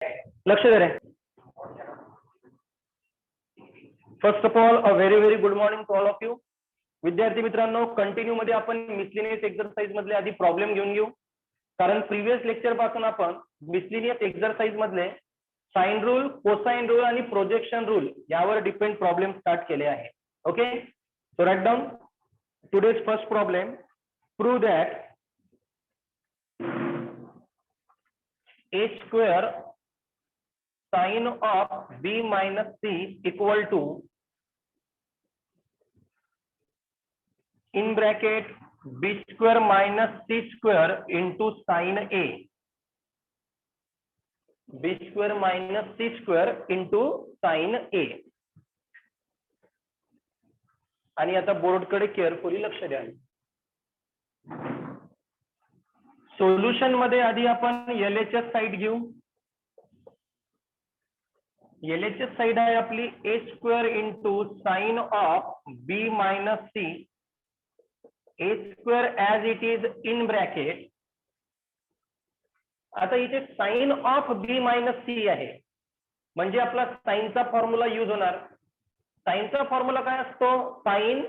लक्ष दे रे. First of all a very good morning to all of you. विद्यार्थी मित्रांनो, कंटिन्यू मध्ये आपण मिसलिनियस एक्सरसाइज मधले आधी प्रॉब्लेम घेऊन घेऊ. कारण प्रिव्हियस लेक्चर पासून आपण मिसलिनियस एक्सरसाइज मधले साइन रूल, कोसाइन रूल आणि प्रोजेक्शन रूल यावर डिपेंड प्रॉब्लेम स्टार्ट केले आहे. Okay, so write down today's first problem. Prove that a square sin of b minus c equal to in bracket b square minus c square into sin a. b square minus c square into sin a. आणि आता board कडे carefully लक्ष द्या. Solution मध्ये आधी आपण LHS side घेऊ. LHS side आहे आपली a square into sine of b minus c, a square as it is in bracket. आता इथे sine of b minus c आहे म्हणजे आपला साइनचा फॉर्म्युला यूज होणार. साइनचा फॉर्म्युला काय असतो? Sine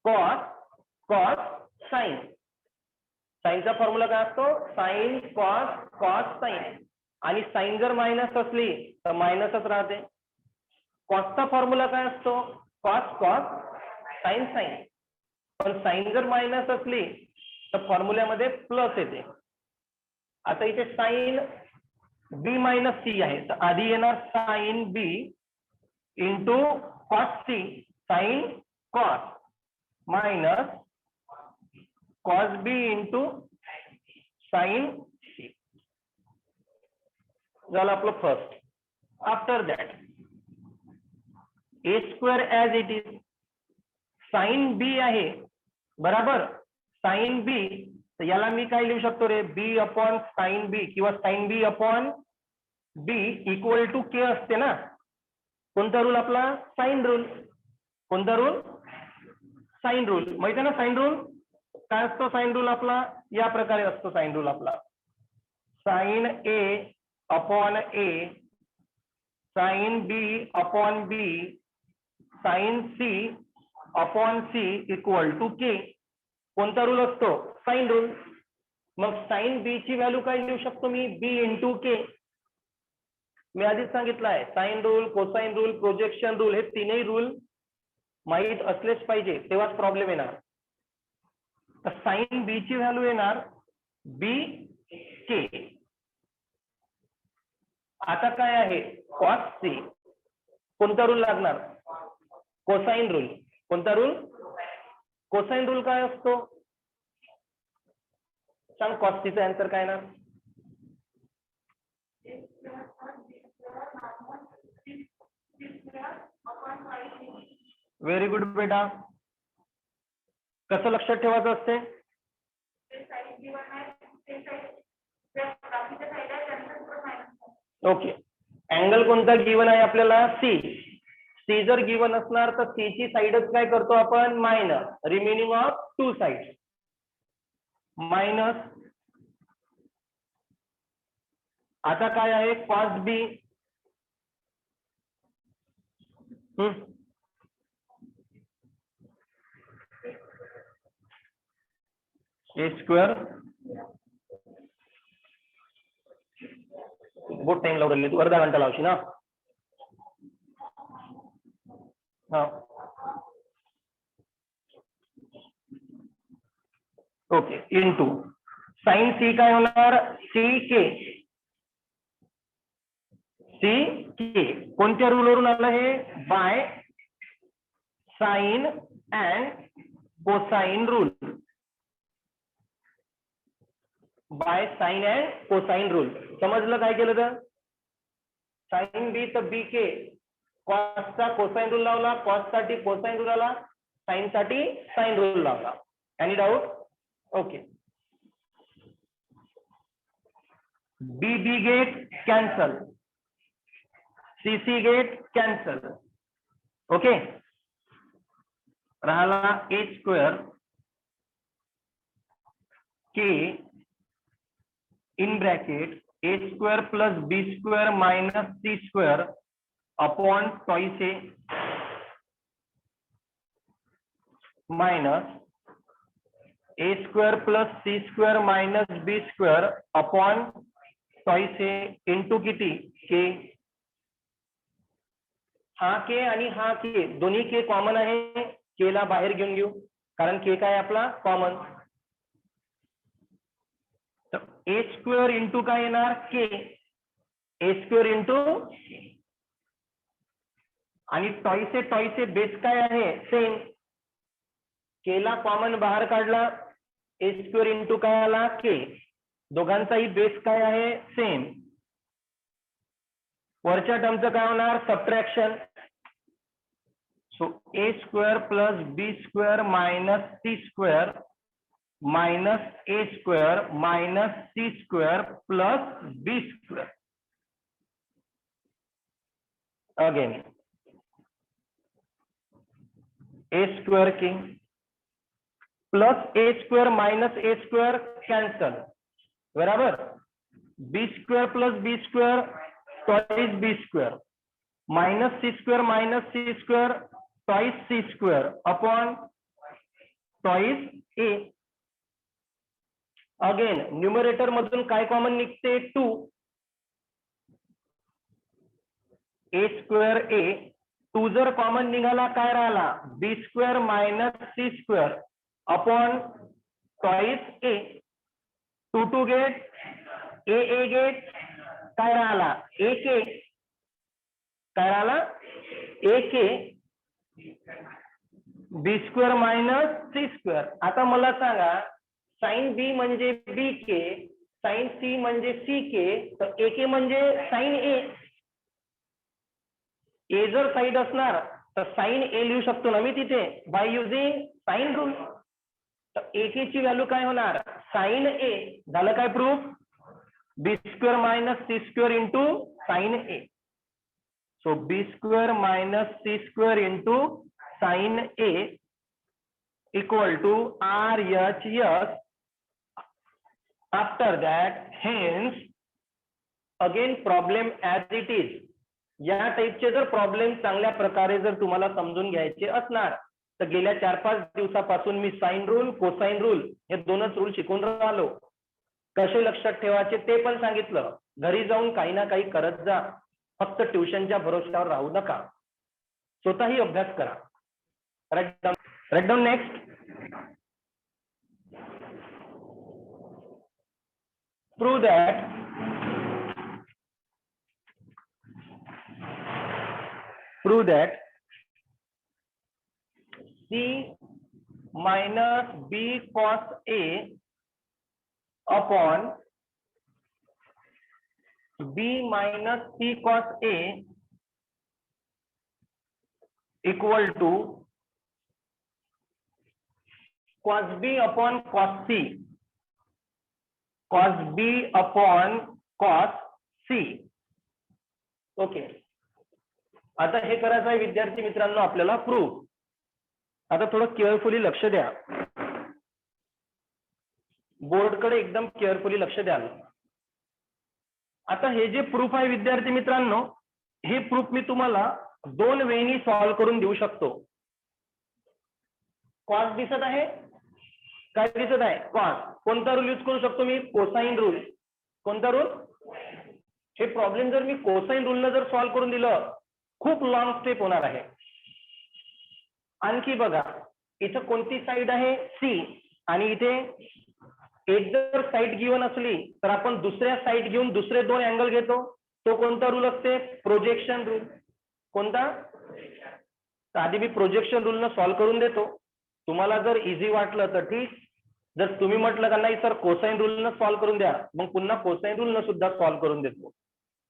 cos cos sine. साइनचा फॉर्म्युला काय असतो? Sine cos cos sine. आणि साइन जर मायनस असली तर मायनसच राहते. कॉसचा फॉर्म्युला काय असतो? Cos cos sine sine. पण साइन जर मायनस असली तर फॉर्म्युल्यामध्ये प्लस येते. आता इथे साइन बी मायनस सी आहे तर आधी येणार sine b into cos c, sine cos minus cos b into sin c. झालं आपलं first. After that a square as it is sin b आहे बराबर. sin b तर याला मी काय लिहू शकतो रे? b अपॉन sin b किंवा sin b upon b equal to k असते ना. कोणता रूल आपला? Sine rule. कोणता रूल? Sine rule. माहिती आहे ना साइन रूल काय असतो? साइन रूल आपला या प्रकारे असतो. साइन रूल आपला sine A upon A, sine B upon B, sine C upon C equal to k. कोणता रूल असतो? Sine rule. मग साइन बी ची व्हॅल्यू काय लिहू शकतो मी? बी इंटू के. मी आधीच सांगितलं आहे sine rule, cosine rule, projection rule हे तीनही रूल माहीत असलेच पाहिजे तेव्हाच प्रॉब्लेम येणार. तर साइन बी ची व्हॅल्यू येणार बी के. आता काय आहे? Cos C. कोणता रूल लागणार? Cosine rule. कोणता रूल? कोसाइन रूल काय असतो? सांग कॉस सीचा आन्सर काय ना? व्हेरी गुड बेटा. कसं लक्षात ठेवायचं असते? ओके. अँगल कोणता गिवन आहे आपल्याला? सी. सी जर गिवन असणार तर सी ची साइडच काय करतो आपण? Minus. Remaining of two side minus. आता काय आहे? Cos B. A square. बहुत टाइम लावून राहिली तू, अर्धा घंटा लावशी ना. हा ओके. इंटू साइन सी काय होणार? सी के. सी के कोणत्या रूलवरून आलं हे? By sine and cosine rule. By sine and cosine rule. समजलं काय केलं तर? साइन बी तर बी के, कॉसचा कोसाइन रूल लावला, कॉस साठी कोसाइन रूल आला, साइन साठी साइन रूल लावला. Any doubt? Okay. B b get cancel, c c get cancel. Okay. राहिला a square k in bracket a square plus b square minus C square upon twice a minus a square plus C square minus B square upon twice A into किती के. हा के आणि हा के दोन्ही के common आहे. के ला बाहेर घेऊन घेऊ कारण के काय आपला कॉमन. तर ए स्क्वेअर इंटू काय येणार के ए स्क्वेअर इंटू आणि टॉइस बेस काय आहे सेम. केला कॉमन बाहेर काढला ए स्क्वेअर इंटू काय आला के. दोघांचाही बेस काय आहे सेम. वरच्या टर्मचं काय होणार subtraction. So a square plus b square minus C square minus a square minus C square plus b square. Again a square k plus a square minus a square cancel बराबर. B square plus b square twice b square minus C square twice c square upon twice a. Again numerator मधून काय common निघते 2. ए square ए 2 जर common निघाला काय राहिला b square minus C square upon twice a. 2 get a get काय राहिला a k काय राहिला a k b square minus C square. आता मला सांगा साइन बी म्हणजे बी के साइन सी म्हणजे सी के तर ए के म्हणजे साइन ए. ए जर साइड असणार तर साइन ए लिहू शकतो ना मी तिथे बाय युझिंग साइन रूल. तर ए के ची व्हॅल्यू काय होणार साइन ए. झालं काय proof. B square minus C square into sine A. So B square minus C square into sine A equal to R H S. After that hence again problem as it is. या टाईपचे जर problem चांगल्या प्रकारे जर तुम्हाला समजून घ्यायचे असणार तर गेल्या 4-5 दिवसापासून मी साइन रूल कोसाइन रूल हे दोनच रूल शिकून राहिलो. कसे लक्षात ठेवायचे ते पण सांगितलं. घरी जाऊन काही ना काही करत जा. फक्त ट्युशनच्या भरोश्यावर राहू नका. स्वतःही अभ्यास करा. Right down next. Prove that C minus B cos A upon B minus C cos A equal to cos B upon cos C. Cos B upon cos C. Okay. आता हे करायचं आहे विद्यार्थी मित्रांनो आपल्याला प्रूफ. आता थोडं केअरफुली लक्ष द्या. बोर्डकडे एकदम केअरफुली लक्ष द्या. आता हे जे प्रूफ आहे विद्यार्थी मित्रांनो हे प्रूफ मी तुम्हाला 2 वेनी सॉल्व्ह करून देऊ शकतो. कॉस दिसत आहे काय दिसत आहे कॉस. कोणता रूल यूज करू शकतो मी कोसाइन रूल. कोणता रूल. हे प्रॉब्लेम जर मी कोसाइन रूलनं जर सॉल्व्ह करून दिलं खूप लॉंग स्टेप होणार आहे. आणखी बघा इथं कोणती साइड आहे सी आणि इथे एक जर साइड गिवन असली तर आपण दुसऱ्या साइड घेऊन दुसरे 2 अँगल घेतो. तो कोणता रूल असते प्रोजेक्शन रूल. कोणता. तर आधी मी प्रोजेक्शन रूलनं सॉल्व्ह करून देतो. तुम्हाला जर इझी वाटलं तर ठीक. जर तुम्ही म्हटलं का नाही सर कोसाइन रूलनं सॉल्व्ह करून द्या मग पुन्हा कोसाइन रूलनं सुद्धा सॉल्व्ह करून देतो.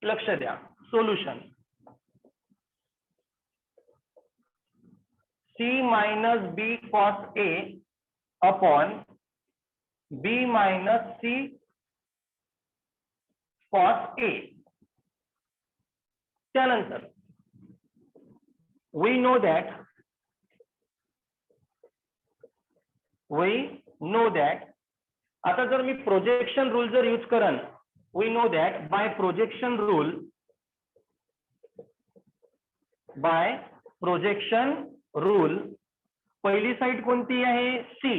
लक्ष द्या. Solution C minus B cos A upon B minus C cos A. त्यानंतर we know that आता जर मी प्रोजेक्शन रूल जर यूज करन we know that by projection rule पहिली साइड कोणती आहे सी.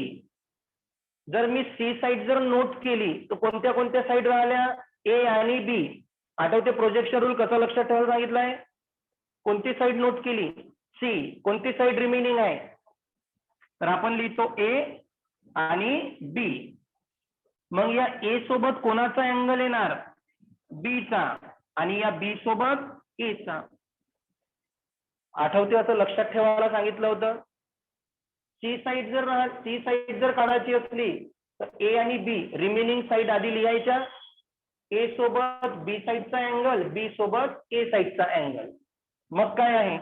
जर मी सी साइड जर नोट केली तर कोणत्या कोणत्या साइड राहिल्या ए आणि बी. आठवते प्रोजेक्शन रूल कसा लक्षात ठेवायला सांगितलंय. कोणती साइड नोट केली सी. कोणती साइड रिमेनिंग आहे तर आपण लिहितो ए आणि बी. मग या ए सोबत कोणाचा अँगल येणार बी चा आणि या बी सोबत ए चा. आठवते असं लक्षात ठेवायला सांगितलं होतं. सी साइड जर काढायची असली तर ए आणि बी रिमेनिंग साइड आधी लिहायच्या. ए सोबत बी साइडचा अँगल बी सोबत ए साइडचा अँगल. मग काय आहे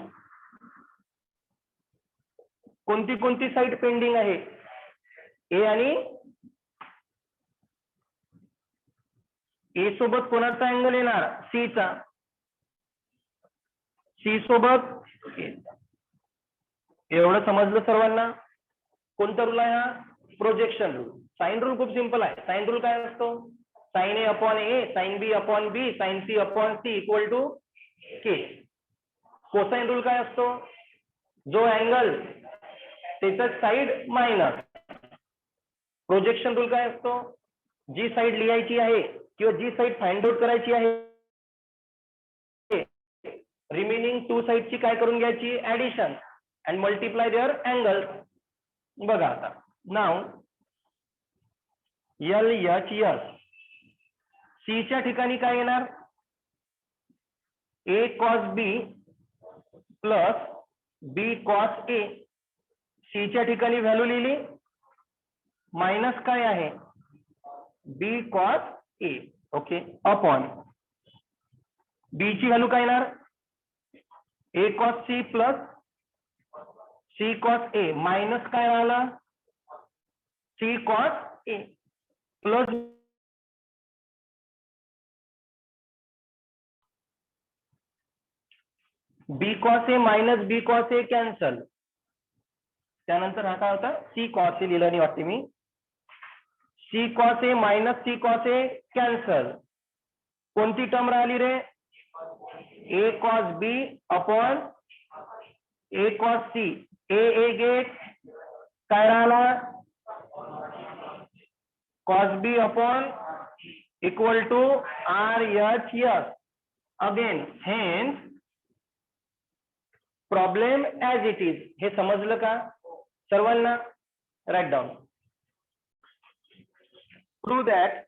कोणती कोणती साइड पेंडिंग आहे ए आणि ए सोबत कोणाचा अँगल येणार सी चा. सी सोबत ए. एवढं समजलं सर्वांना. कोणता रूल आहे हा प्रोजेक्शन रूल. साइन रूल खूप सिंपल आहे. साइन रूल काय असतो sine A upon A sine B upon B sine C upon C equal to K. Cosine rule काय असतो जो अँगल त्याचा साइड मायनस. प्रोजेक्शन रूल काय असतो जी साइड लिहायची आहे किंवा जी साइड फाइंड आउट करायची आहे रिमेनिंग टू साइडची काय करून घ्यायची addition and multiply their angle. बघा आता नाव एल एच एस सी च्या ठिकाणी काय येणार a cos b plus b cos a. C च्या ठिकाणी व्हॅल्यू लिहिली मायनस काय आहे b cos a. Okay upon b ची व्हॅल्यू काय येणार a cos c plus c cos A minus काय राहिला c cos a plus b cos A minus b cos A cancel. त्यानंतर हा काय होता सी कॉस ए लिहिलं नाही वाटते मी. सी कॉस ए मायनस सी कॉस ए कॅन्सल. कोणती टर्म राहिली रे A cos B upon A cos C. A get काय राहिला cos B upon equal to R H S. Again hence problem as it is. हे समजलं का सर्वांना. Right down. Prove that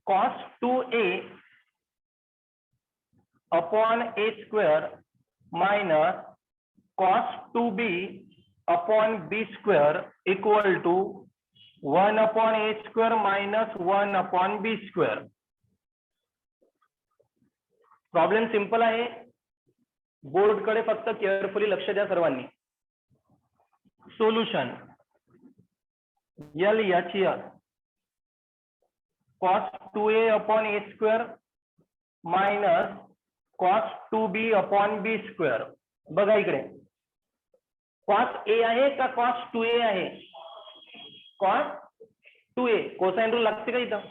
cos 2a upon a square minus cos 2b upon b square equal to 1 upon a square minus 1 upon b square. Problem simple आहे. Board कडे फक्त carefully लक्ष द्या सर्वांनी. Solution L H S cos 2a upon a square minus cos 2b upon b square. बघा इकडे cos a आहे का cos 2a आहे cos 2a. कोसाइन रूल लागते का इथं.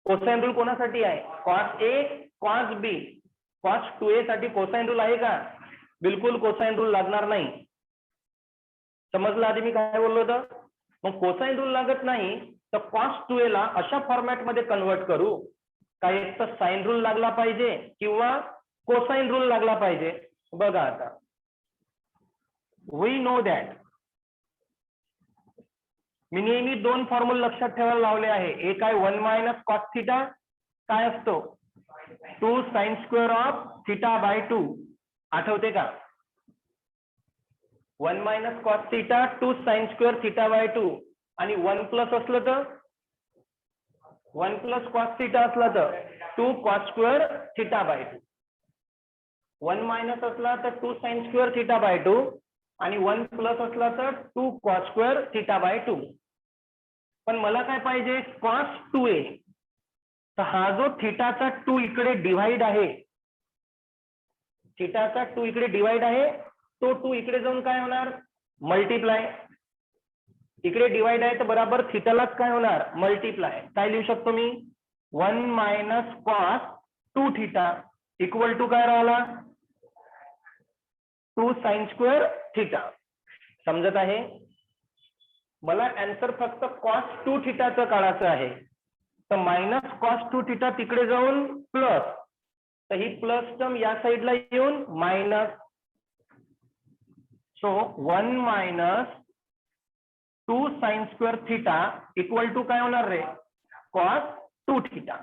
कोसाइन रूल कोणासाठी आहे cos a cos b. cos 2a साठी कोसाइन रूल आहे का बिलकुल कोसाइन रूल लागणार नाही. समजलं आधी मी काय बोललो होतं. मग कोसाइन रूल लागत नाही तर cos 2a ला अशा फॉर्मॅट मध्ये कन्वर्ट करू का एक तर साइन रूल लागला पाहिजे किंवा कोसाइन रूल लागला पाहिजे. बघा आता वी नो दॅट मी नेहमी दोन फॉर्म्युले लक्षात ठेवायला लावले आहे. एक आहे 1 मायनस कॉस थिटा काय असतो 2 sine square of theta by 2. आठवते का 1 minus cos theta 2 sine square theta by 2 आणि 1 प्लस असलं तर 1 प्लस कॉस थिटा असला तर 2 cos square theta by 2. 1 minus असला तर 2 साइन स्क्वेअर थिटा बाय 2 आणि 1 प्लस असला तर 2 कॉस स्क्वेअर थिटा बाय 2. पण मला काय पाहिजे cos 2a. तर हा जो थिटाचा 2 इकडे डिवाइड आहे थिटाचा 2 इकडे डिवाइड आहे तो 2 इकडे जाऊन काय होणार मल्टिप्लाय. इकडे डिवाइड आहे तर बराबर थिटालाच काय होणार मल्टिप्लाय. काय लिहू शकतो मी 1 minus cos 2 theta equal to काय राहिला 2 साइन स्क्वेअर थिटा. समजत आहे. मला आन्सर फक्त कॉस 2 थिटाचं काढायचं आहे. तर मायनस कॉस 2 थिटा तिकडे जाऊन प्लस, तर ही प्लस टर्म या साईडला येऊन minus. So 1 minus 2 sine square theta equal to काय होणार रे कॉस 2 थिटा.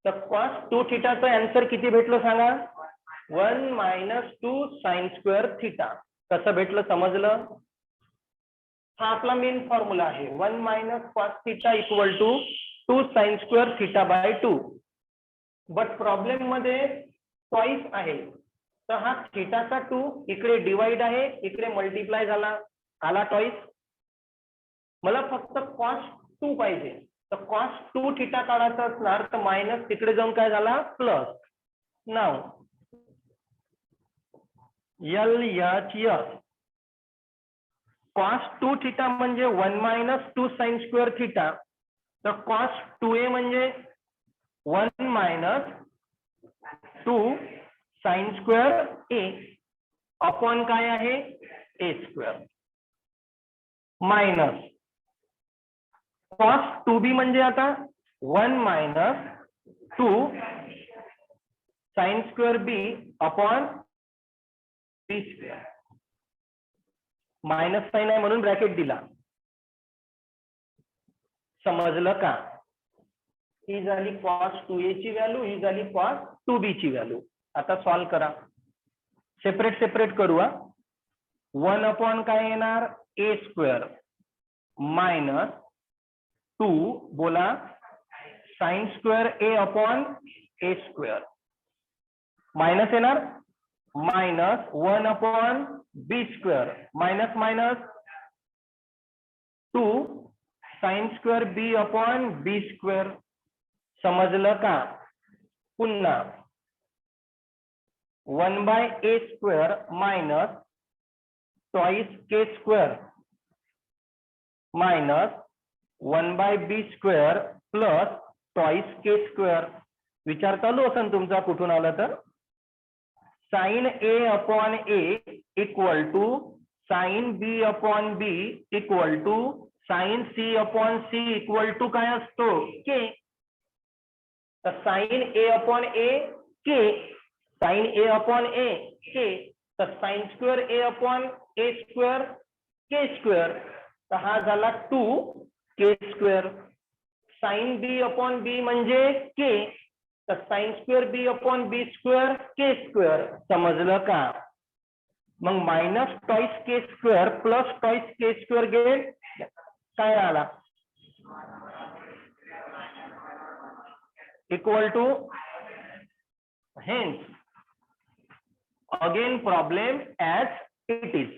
तर कॉस 2 थिटाचं आन्सर किती भेटलं सांगा 1 मायनस 2 साइन स्क्वेअर थिटा. कसं भेटलं समजलं. हा आपला मेन फॉर्म्युला आहे 1 minus cos theta equal to 2 sine square theta by 2. But problem मध्ये ट्वाइस आहे. तर हा थिटाचा 2 इकडे डिवाइड आहे इकडे मल्टिप्लाय झाला आला ट्वाइस. मला फक्त कॉस 2 पाहिजे. तर कॉस 2 थिटा काढायचा असणार तर मायनस तिकडे जाऊन काय झाला प्लस. नाव LHS कॉस 2 थिटा म्हणजे 1 मायनस 2 साइन स्क्वेअर थिटा. तर कॉस 2a म्हणजे 1 minus 2 sine square a upon काय आहे a square minus cos 2b म्हणजे आता 1 minus 2 sine square b upon b square. Minus sine आहे म्हणून ब्रॅकेट दिला. समजलं का. ही झाली कॉस 2a ची व्हॅल्यू ही झाली कॉस 2b ची व्हॅल्यू. आता सॉल्व करा. सेपरेट सेपरेट करू. 1 अपॉन काय येणार a स्क्वेअर मायनस 2 बोला sine square a upon a square minus येणार minus 1 upon b square minus minus 2 sine square b upon b square. समजलं का. पुन्हा 1 by a square minus twice k square minus 1 by b square plus twice k square. विचार चालू असेल तुमचा कुठून आला तर. Sine a upon a equal to sine b upon b equal to sine c upon c equal to काय असतो k. तर sine a upon a k sine a upon a k. तर sine square a upon a square k square. तर हा झाला 2 k square. Sine b upon b म्हणजे k. तर sine square b upon b square k square. समजलं का. मग minus twice k square plus twice k square get काय आला equal to. Hence again problem as it is.